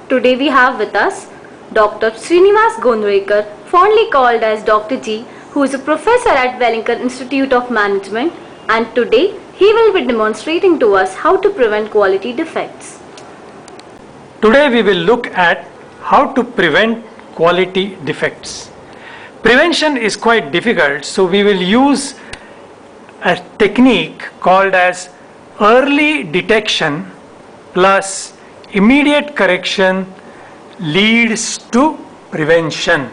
Today we have with us Dr. Srinivas Gondrekar, fondly called as Dr. G, who is a professor at Wellington Institute of Management, and today he will be demonstrating to us how to prevent quality defects. Today we will look at how to prevent quality defects. Prevention is quite difficult, so we will use a technique called as early detection plus immediate correction leads to prevention.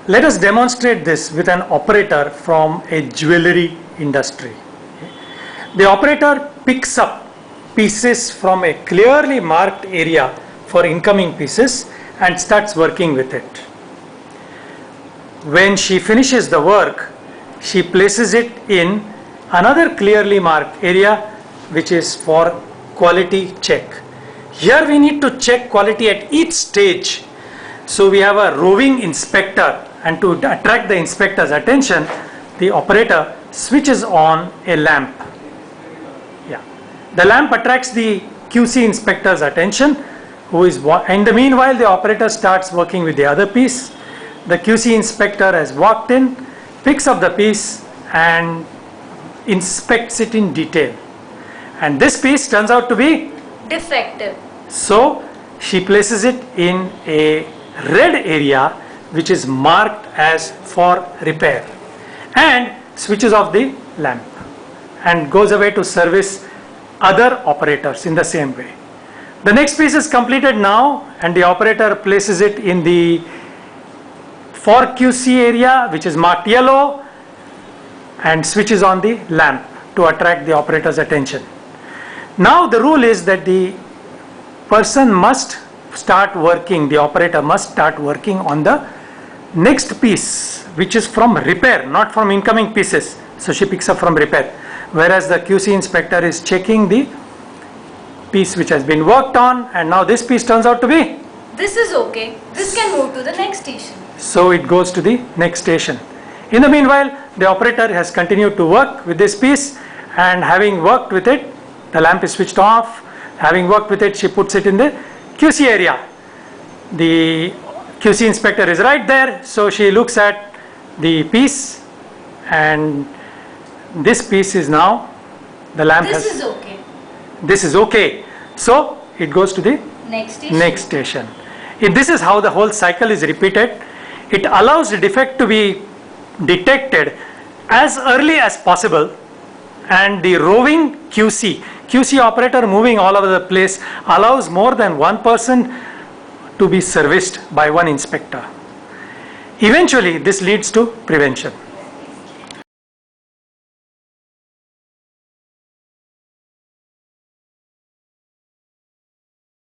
Let us demonstrate this with an operator from a jewelry industry. The operator picks up pieces from a clearly marked area for incoming pieces and starts working with it. When she finishes the work, she places it in another clearly marked area which is for quality check. Here we need to check quality at each stage. So we have a roving inspector, and to attract the inspector's attention, the operator switches on a lamp. The lamp attracts the QC inspector's attention, in the meanwhile the operator starts working with the other piece. The QC inspector has walked in, picks up the piece and inspects it in detail. And this piece turns out to be defective. So she places it in a red area which is marked as for repair and switches off the lamp and goes away to service other operators in the same way. The next piece is completed now, and the operator places it in the for QC area which is marked yellow and switches on the lamp to attract the operator's attention. Now the rule is that the person must start working, the operator must start working on the next piece which is from repair, not from incoming pieces. So she picks up from repair, whereas the QC inspector is checking the piece which has been worked on, and now this piece turns out to be this is okay. This can move to the next station. So it goes to the next station. In the meanwhile, the operator has continued to work with this piece, and having worked with it, the lamp is switched off. Having worked with it, she puts it in the QC area. The QC inspector is right there, so she looks at the piece, and this piece is now, the lamp This is okay. This is okay. So it goes to the next station. This is how the whole cycle is repeated. It allows the defect to be detected as early as possible, and the roving QC operator moving all over the place allows more than one person to be serviced by one inspector. Eventually this leads to prevention.